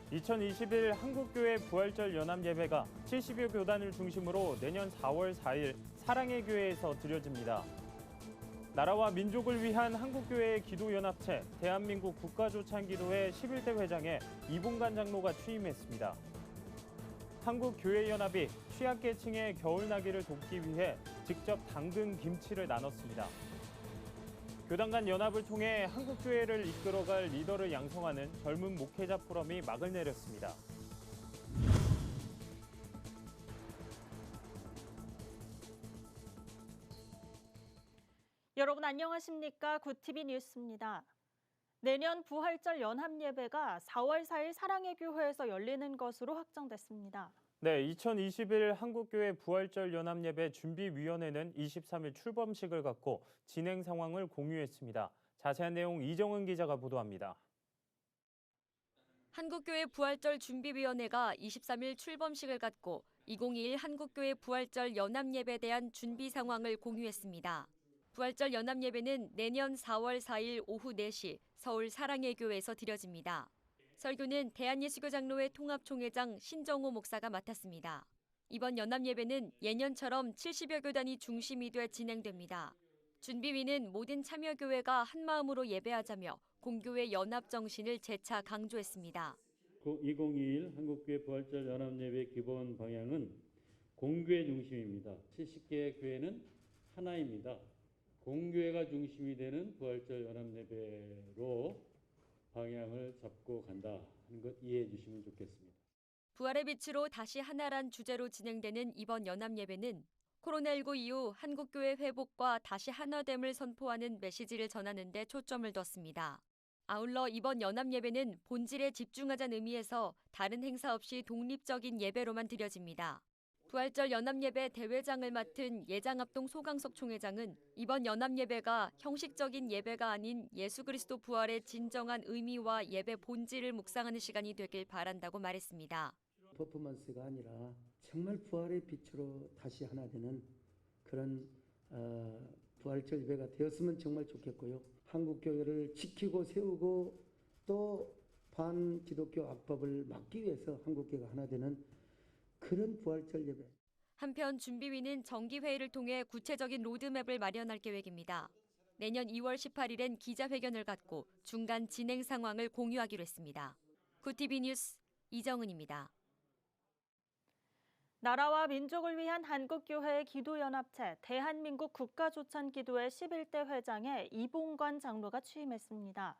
2021 한국교회 부활절 연합예배가 70여 교단을 중심으로 내년 4월 4일 사랑의 교회에서 드려집니다. 나라와 민족을 위한 한국교회의 기도연합체 대한민국 국가조찬기도회 11대 회장에 이봉관 장로가 취임했습니다. 한국교회연합이 취약계층의 겨울나기를 돕기 위해 직접 담근 김치를 나눴습니다. 교단 간 연합을 통해 한국교회를 이끌어갈 리더를 양성하는 젊은 목회자 포럼이 막을 내렸습니다. 여러분 안녕하십니까? 굿TV 뉴스입니다. 내년 부활절 연합예배가 4월 4일 사랑의 교회에서 열리는 것으로 확정됐습니다. 네, 2021 한국교회 부활절 연합예배 준비위원회는 23일 출범식을 갖고 진행 상황을 공유했습니다. 자세한 내용 이정은 기자가 보도합니다. 한국교회 부활절 준비위원회가 23일 출범식을 갖고 2021 한국교회 부활절 연합예배에 대한 준비 상황을 공유했습니다. 부활절 연합예배는 내년 4월 4일 오후 4시 서울 사랑의 교회에서 드려집니다. 설교는 대한예수교 장로회 통합총회장 신정호 목사가 맡았습니다. 이번 연합예배는 예년처럼 70여 교단이 중심이 돼 진행됩니다. 준비위는 모든 참여교회가 한마음으로 예배하자며 공교회 연합 정신을 재차 강조했습니다. 2021 한국교회 부활절 연합예배 기본 방향은 공교회 중심입니다. 70개 교회는 하나입니다. 공교회가 중심이 되는 부활절 연합예배로 방향을 잡고 간다 하는 것 이해해 주시면 좋겠습니다. 부활의 빛으로 다시 하나란 주제로 진행되는 이번 연합예배는 코로나19 이후 한국교회 회복과 다시 하나됨을 선포하는 메시지를 전하는 데 초점을 뒀습니다. 아울러 이번 연합예배는 본질에 집중하자는 의미에서 다른 행사 없이 독립적인 예배로만 드려집니다. 부활절 연합예배 대회장을 맡은 예장합동 소강석 총회장은 이번 연합예배가 형식적인 예배가 아닌 예수 그리스도 부활의 진정한 의미와 예배 본질을 묵상하는 시간이 되길 바란다고 말했습니다. 퍼포먼스가 아니라 정말 부활의 빛으로 다시 하나 되는 그런 부활절 예배가 되었으면 정말 좋겠고요. 한국교회를 지키고 세우고 또 반기독교 악법을 막기 위해서 한국교회가 하나 되는 그런 부활절 예배. 한편 준비위는 정기회의를 통해 구체적인 로드맵을 마련할 계획입니다. 내년 2월 18일엔 기자회견을 갖고 중간 진행 상황을 공유하기로 했습니다. 굿TV 뉴스 이정은입니다. 나라와 민족을 위한 한국교회의 기도연합체 대한민국 국가조찬기도회 11대 회장에 이봉관 장로가 취임했습니다.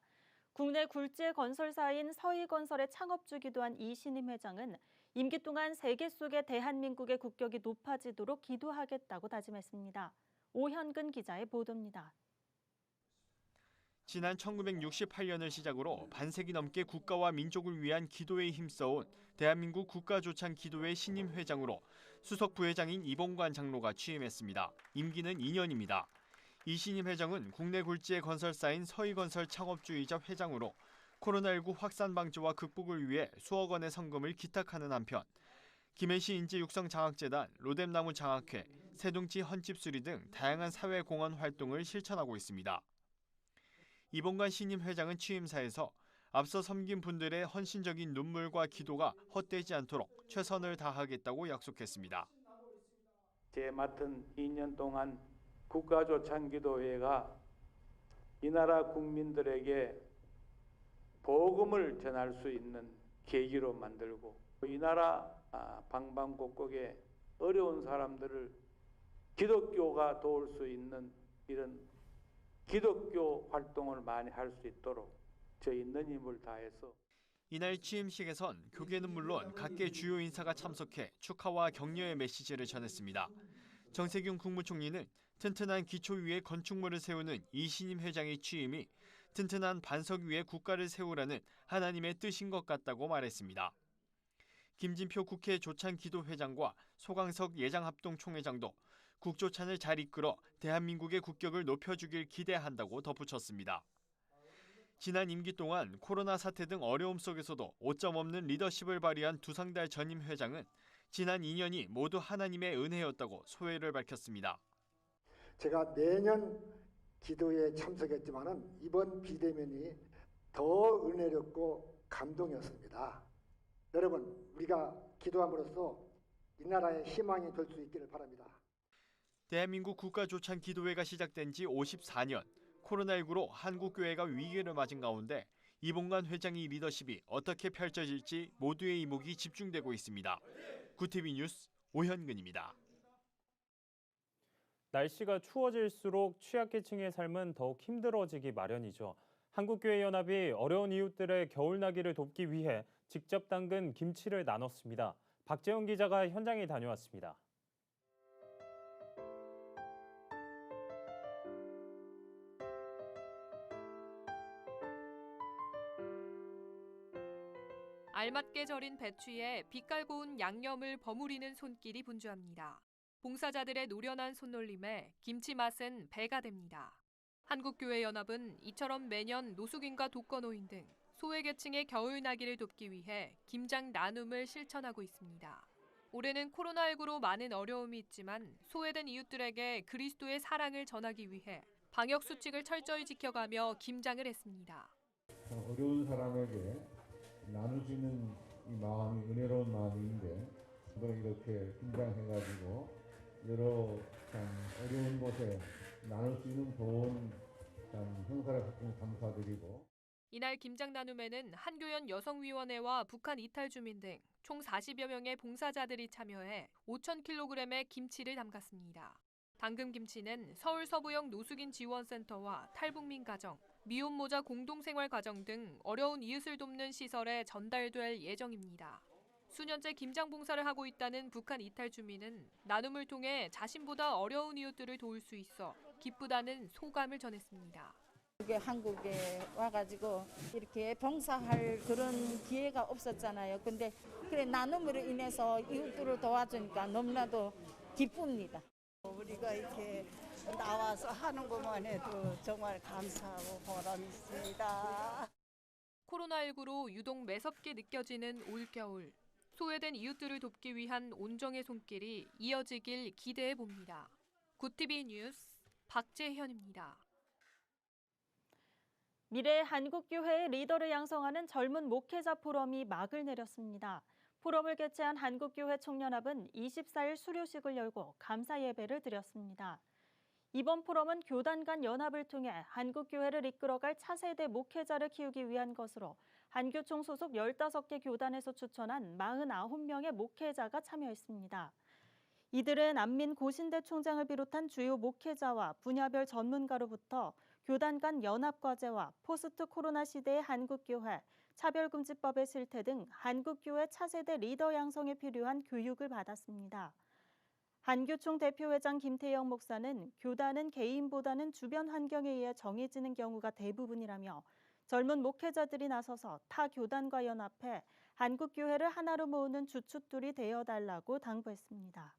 국내 굴지의 건설사인 서희건설의 창업주기도 한 이신임 회장은 임기 동안 세계 속의 대한민국의 국격이 높아지도록 기도하겠다고 다짐했습니다. 오현근 기자의 보도입니다. 지난 1968년을 시작으로 반세기 넘게 국가와 민족을 위한 기도에 힘써온 대한민국 국가조찬기도회 신임 회장으로 수석 부회장인 이봉관 장로가 취임했습니다. 임기는 2년입니다. 이 신임 회장은 국내 굴지의 건설사인 서희건설 창업주이자 회장으로 코로나19 확산 방지와 극복을 위해 수억 원의 성금을 기탁하는 한편 김해시 인재육성장학재단, 로뎀나무 장학회, 세둥지 헌집수리 등 다양한 사회공헌 활동을 실천하고 있습니다. 이봉관 신임 회장은 취임사에서 앞서 섬긴 분들의 헌신적인 눈물과 기도가 헛되지 않도록 최선을 다하겠다고 약속했습니다. 제 맡은 2년 동안 국가조찬기도회가 이 나라 국민들에게 복음을 전할 수 있는 계기로 만들고 이 나라 방방곡곡에 어려운 사람들을 기독교가 도울 수 있는 이런 기독교 활동을 많이 할 수 있도록 저 있는 힘을 다해서. 이날 취임식에선 교계는 물론 각계 주요 인사가 참석해 축하와 격려의 메시지를 전했습니다. 정세균 국무총리는 튼튼한 기초 위에 건축물을 세우는 이신임 회장의 취임이 튼튼한 반석 위에 국가를 세우라는 하나님의 뜻인 것 같다고 말했습니다. 김진표 국회 조찬기도회장과 소강석 예장합동 총회장도 국조찬을 잘 이끌어 대한민국의 국격을 높여주길 기대한다고 덧붙였습니다. 지난 임기 동안 코로나 사태 등 어려움 속에서도 오점 없는 리더십을 발휘한 두상달 전임 회장은 지난 2년이 모두 하나님의 은혜였다고 소회를 밝혔습니다. 제가 매년 기도에 참석했지만은 이번 비대면이 더 은혜롭고 감동이었습니다. 여러분, 우리가 기도함으로써 이 나라의 희망이 될 수 있기를 바랍니다. 대한민국 국가조찬 기도회가 시작된 지 54년. 코로나19로 한국교회가 위기를 맞은 가운데 이봉관 회장의 리더십이 어떻게 펼쳐질지 모두의 이목이 집중되고 있습니다. 구TV 뉴스 오현근입니다. 날씨가 추워질수록 취약계층의 삶은 더욱 힘들어지기 마련이죠. 한국교회연합이 어려운 이웃들의 겨울나기를 돕기 위해 직접 담근 김치를 나눴습니다. 박재영 기자가 현장에 다녀왔습니다. 알맞게 절인 배추에 빛깔 고운 양념을 버무리는 손길이 분주합니다. 봉사자들의 노련한 손놀림에 김치 맛은 배가 됩니다. 한국교회연합은 이처럼 매년 노숙인과 독거노인 등 소외계층의 겨울나기를 돕기 위해 김장 나눔을 실천하고 있습니다. 올해는 코로나19로 많은 어려움이 있지만 소외된 이웃들에게 그리스도의 사랑을 전하기 위해 방역수칙을 철저히 지켜가며 김장을 했습니다. 어려운 사람에게 나눌 수 있는 이 마음이 은혜로운 마음인데 이렇게 김장해가지고 여러 참 어려운 곳에 나눌 수 있는 좋은 참 행사를 갖고 감사드리고. 이날 김장 나눔에는 한교연 여성위원회와 북한 이탈 주민 등 총 40여 명의 봉사자들이 참여해 5,000kg의 김치를 담갔습니다. 담금 김치는 서울 서부역 노숙인 지원센터와 탈북민 가정, 미혼모자 공동생활가정 등 어려운 이웃을 돕는 시설에 전달될 예정입니다. 수년째 김장 봉사를 하고 있다는 북한 이탈 주민은 나눔을 통해 자신보다 어려운 이웃들을 도울 수 있어 기쁘다는 소감을 전했습니다. 한국에 와가지고 이렇게 봉사할 그런 기회가 없었잖아요. 근데 그래 나눔으로 인해서 이웃들을 도와주니까 너무나도 기쁩니다. 우리가 이렇게 나와서 하는 것만 해도 정말 감사하고 보람이 있습니다. 코로나19로 유독 매섭게 느껴지는 올겨울. 소외된 이웃들을 돕기 위한 온정의 손길이 이어지길 기대해 봅니다. 구TV 뉴스 박재현입니다. 미래 한국교회의 리더를 양성하는 젊은 목회자 포럼이 막을 내렸습니다. 포럼을 개최한 한국교회 총연합은 24일 수료식을 열고 감사 예배를 드렸습니다. 이번 포럼은 교단 간 연합을 통해 한국교회를 이끌어갈 차세대 목회자를 키우기 위한 것으로 한교총 소속 15개 교단에서 추천한 49명의 목회자가 참여했습니다. 이들은 안민 고신대 총장을 비롯한 주요 목회자와 분야별 전문가로부터 교단 간 연합과제와 포스트 코로나 시대의 한국교회, 차별금지법의 실태 등 한국교회 차세대 리더 양성에 필요한 교육을 받았습니다. 한교총 대표회장 김태영 목사는 교단은 개인보다는 주변 환경에 의해 정해지는 경우가 대부분이라며 젊은 목회자들이 나서서 타 교단과 연합해 한국교회를 하나로 모으는 주춧돌이 되어달라고 당부했습니다.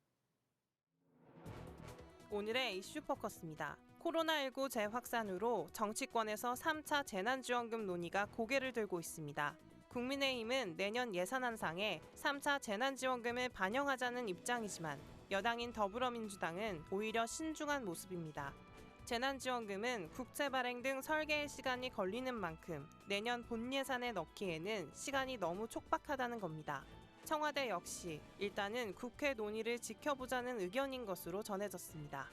오늘의 이슈 포커스입니다. 코로나19 재확산으로 정치권에서 3차 재난지원금 논의가 고개를 들고 있습니다. 국민의힘은 내년 예산안상에 3차 재난지원금을 반영하자는 입장이지만 여당인 더불어민주당은 오히려 신중한 모습입니다. 재난지원금은 국채 발행 등 설계에 시간이 걸리는 만큼 내년 본 예산에 넣기에는 시간이 너무 촉박하다는 겁니다. 청와대 역시 일단은 국회 논의를 지켜보자는 의견인 것으로 전해졌습니다.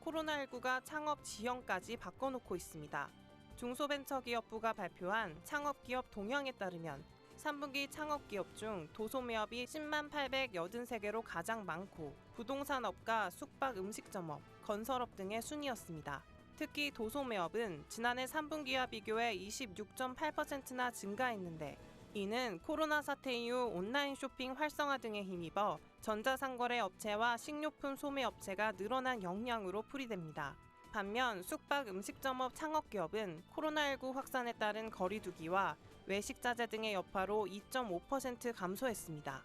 코로나19가 창업 지형까지 바꿔놓고 있습니다. 중소벤처기업부가 발표한 창업기업 동향에 따르면 3분기 창업기업 중 도소매업이 10만 883개로 가장 많고 부동산업과 숙박 음식점업, 건설업 등의 순이었습니다. 특히 도소매업은 지난해 3분기와 비교해 26.8%나 증가했는데 이는 코로나 사태 이후 온라인 쇼핑 활성화 등에 힘입어 전자상거래 업체와 식료품 소매 업체가 늘어난 영향으로 풀이됩니다. 반면 숙박 음식점업 창업기업은 코로나19 확산에 따른 거리두기와 외식자재 등의 여파로 2.5% 감소했습니다.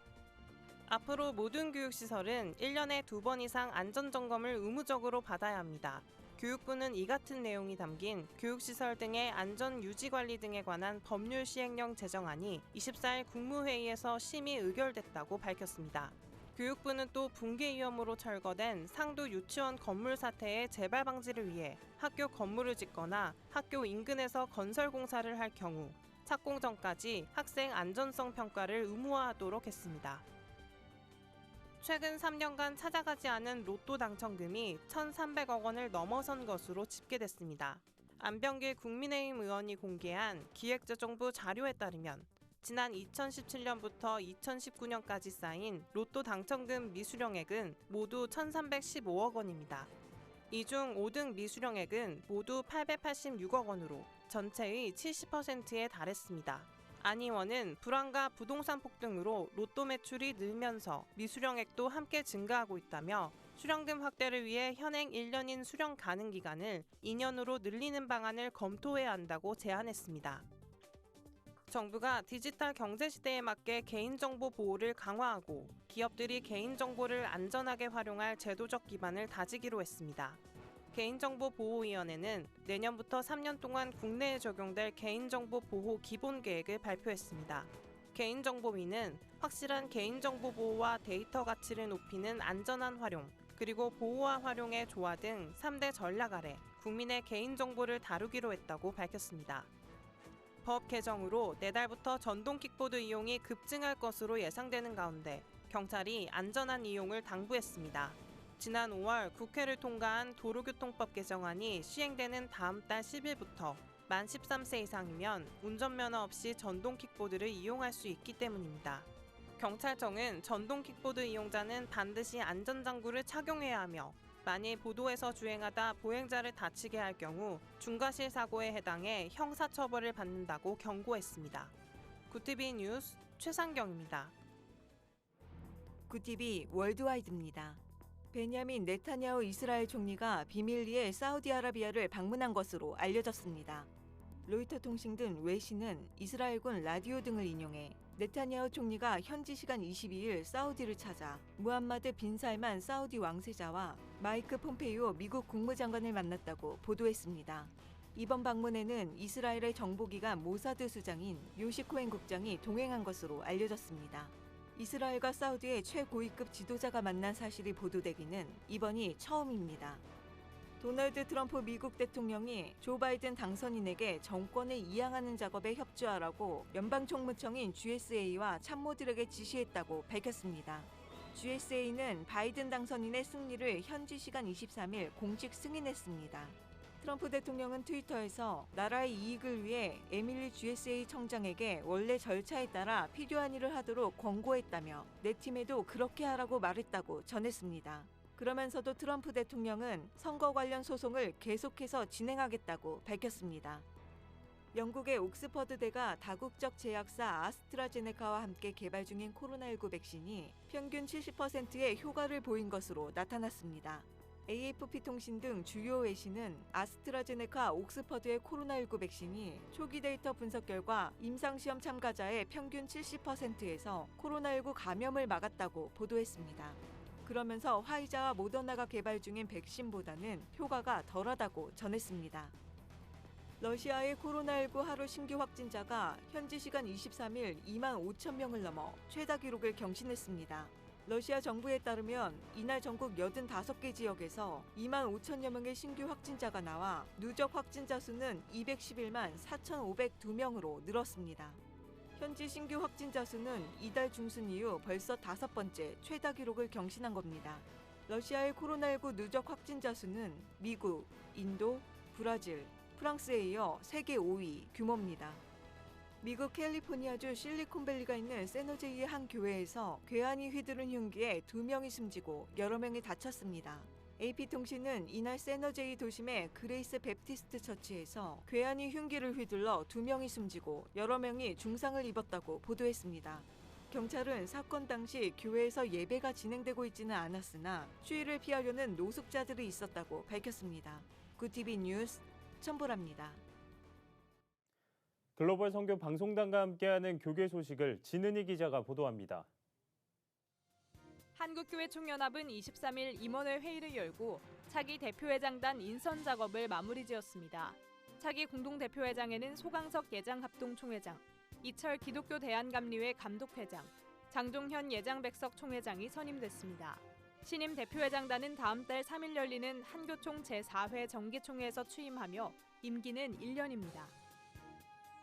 앞으로 모든 교육시설은 1년에 2번 이상 안전점검을 의무적으로 받아야 합니다. 교육부는 이 같은 내용이 담긴 교육시설 등의 안전유지관리 등에 관한 법률 시행령 제정안이 24일 국무회의에서 심의 의결됐다고 밝혔습니다. 교육부는 또 붕괴 위험으로 철거된 상도 유치원 건물 사태의 재발 방지를 위해 학교 건물을 짓거나 학교 인근에서 건설 공사를 할 경우 착공 전까지 학생 안전성 평가를 의무화하도록 했습니다. 최근 3년간 찾아가지 않은 로또 당첨금이 1,300억 원을 넘어선 것으로 집계됐습니다. 안병길 국민의힘 의원이 공개한 기획재정부 자료에 따르면 지난 2017년부터 2019년까지 쌓인 로또 당첨금 미수령액은 모두 1,315억 원입니다. 이 중 5등 미수령액은 모두 886억 원으로 전체의 70%에 달했습니다. 안 의원은 불황과 부동산 폭등으로 로또 매출이 늘면서 미수령액도 함께 증가하고 있다며 수령금 확대를 위해 현행 1년인 수령 가능 기간을 2년으로 늘리는 방안을 검토해야 한다고 제안했습니다. 정부가 디지털 경제 시대에 맞게 개인정보 보호를 강화하고 기업들이 개인정보를 안전하게 활용할 제도적 기반을 다지기로 했습니다. 개인정보보호위원회는 내년부터 3년 동안 국내에 적용될 개인정보 보호 기본계획을 발표했습니다. 개인정보위는 확실한 개인정보 보호와 데이터 가치를 높이는 안전한 활용, 그리고 보호와 활용의 조화 등 3대 전략 아래 국민의 개인정보를 다루기로 했다고 밝혔습니다. 법 개정으로 내달부터 전동 킥보드 이용이 급증할 것으로 예상되는 가운데 경찰이 안전한 이용을 당부했습니다. 지난 5월 국회를 통과한 도로교통법 개정안이 시행되는 다음 달 10일부터 만 13세 이상이면 운전면허 없이 전동 킥보드를 이용할 수 있기 때문입니다. 경찰청은 전동 킥보드 이용자는 반드시 안전장구를 착용해야 하며 만일 보도에서 주행하다 보행자를 다치게 할 경우 중과실 사고에 해당해 형사처벌을 받는다고 경고했습니다. 구티비 뉴스 최상경입니다. 구티비 월드와이드입니다. 베냐민 네타냐후 이스라엘 총리가 비밀리에 사우디아라비아를 방문한 것으로 알려졌습니다. 로이터 통신 등 외신은 이스라엘군 라디오 등을 인용해 네타냐후 총리가 현지 시간 22일 사우디를 찾아 무함마드 빈 살만 사우디 왕세자와 마이크 폼페이오 미국 국무장관을 만났다고 보도했습니다. 이번 방문에는 이스라엘의 정보기관 모사드 수장인 요시 코엔 국장이 동행한 것으로 알려졌습니다. 이스라엘과 사우디의 최고위급 지도자가 만난 사실이 보도되기는 이번이 처음입니다. 도널드 트럼프 미국 대통령이 조 바이든 당선인에게 정권을 이양하는 작업에 협조하라고 연방총무청인 GSA와 참모들에게 지시했다고 밝혔습니다. GSA는 바이든 당선인의 승리를 현지 시간 23일 공식 승인했습니다. 트럼프 대통령은 트위터에서 나라의 이익을 위해 에밀리 GSA 청장에게 원래 절차에 따라 필요한 일을 하도록 권고했다며 내 팀에도 그렇게 하라고 말했다고 전했습니다. 그러면서도 트럼프 대통령은 선거 관련 소송을 계속해서 진행하겠다고 밝혔습니다. 영국의 옥스퍼드대가 다국적 제약사 아스트라제네카와 함께 개발 중인 코로나19 백신이 평균 70%의 효과를 보인 것으로 나타났습니다. AFP 통신 등 주요 외신은 아스트라제네카 옥스퍼드의 코로나19 백신이 초기 데이터 분석 결과 임상시험 참가자의 평균 70%에서 코로나19 감염을 막았다고 보도했습니다. 그러면서 화이자와 모더나가 개발 중인 백신보다는 효과가 덜하다고 전했습니다. 러시아의 코로나19 하루 신규 확진자가 현지 시간 23일 2만 5천 명을 넘어 최다 기록을 경신했습니다. 러시아 정부에 따르면 이날 전국 85개 지역에서 2만 5천여 명의 신규 확진자가 나와 누적 확진자 수는 211만 4,502명으로 늘었습니다. 현지 신규 확진자 수는 이달 중순 이후 벌써 5번째 최다 기록을 경신한 겁니다. 러시아의 코로나19 누적 확진자 수는 미국, 인도, 브라질, 프랑스에 이어 세계 5위 규모입니다. 미국 캘리포니아주 실리콘밸리가 있는 세노제이의 한 교회에서 괴한이 휘두른 흉기에 2명이 숨지고 여러 명이 다쳤습니다. AP통신은 이날 세노제이 도심의 그레이스 베프티스트 처치에서 괴한이 흉기를 휘둘러 2명이 숨지고 여러 명이 중상을 입었다고 보도했습니다. 경찰은 사건 당시 교회에서 예배가 진행되고 있지는 않았으나 추위를 피하려는 노숙자들이 있었다고 밝혔습니다. 구티비 뉴스 천보라입니다. 글로벌 선교 방송단과 함께하는 교계 소식을 진은희 기자가 보도합니다. 한국교회 총연합은 23일 임원회 회의를 열고 차기 대표회장단 인선 작업을 마무리지었습니다. 차기 공동대표회장에는 소강석 예장합동총회장, 이철 기독교 대한감리회 감독회장, 장종현 예장백석 총회장이 선임됐습니다. 신임 대표회장단은 다음 달 3일 열리는 한교총 제4회 정기총회에서 취임하며 임기는 1년입니다.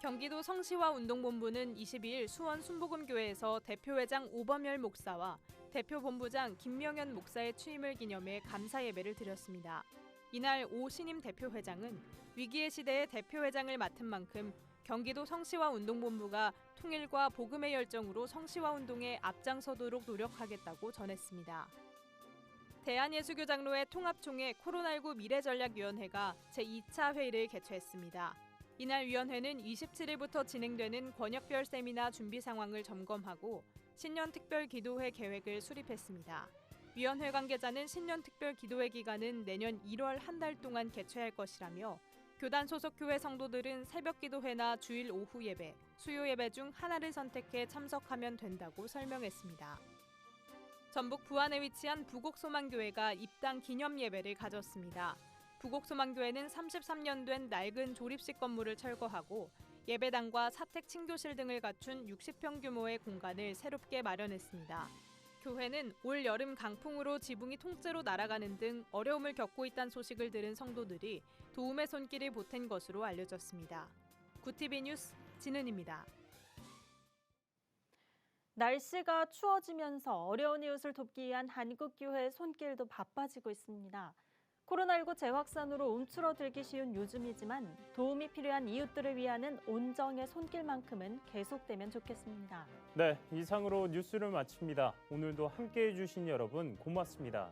경기도 성시와 운동본부는 22일 수원 순복음교회에서 대표회장 오범열 목사와 대표 본부장 김명현 목사의 취임을 기념해 감사 예배를 드렸습니다. 이날 오 신임 대표회장은 위기의 시대에 대표회장을 맡은 만큼 경기도 성시와 운동본부가 통일과 복음의 열정으로 성시와 운동에 앞장서도록 노력하겠다고 전했습니다. 대한예수교장로회 통합총회 코로나19 미래전략위원회가 제2차 회의를 개최했습니다. 이날 위원회는 27일부터 진행되는 권역별 세미나 준비 상황을 점검하고 신년 특별 기도회 계획을 수립했습니다. 위원회 관계자는 신년 특별 기도회 기간은 내년 1월 한 달 동안 개최할 것이라며 교단 소속 교회 성도들은 새벽 기도회나 주일 오후 예배, 수요 예배 중 하나를 선택해 참석하면 된다고 설명했습니다. 전북 부안에 위치한 부곡소망교회가 입당 기념 예배를 가졌습니다. 부곡소망교회는 33년 된 낡은 조립식 건물을 철거하고 예배당과 사택 친교실 등을 갖춘 60평 규모의 공간을 새롭게 마련했습니다. 교회는 올 여름 강풍으로 지붕이 통째로 날아가는 등 어려움을 겪고 있다는 소식을 들은 성도들이 도움의 손길을 보탠 것으로 알려졌습니다. 구TV 뉴스 진은입니다. 날씨가 추워지면서 어려운 이웃을 돕기 위한 한국교회의 손길도 바빠지고 있습니다. 코로나19 재확산으로 움츠러들기 쉬운 요즘이지만 도움이 필요한 이웃들을 위하는 온정의 손길만큼은 계속되면 좋겠습니다. 네, 이상으로 뉴스를 마칩니다. 오늘도 함께해 주신 여러분 고맙습니다.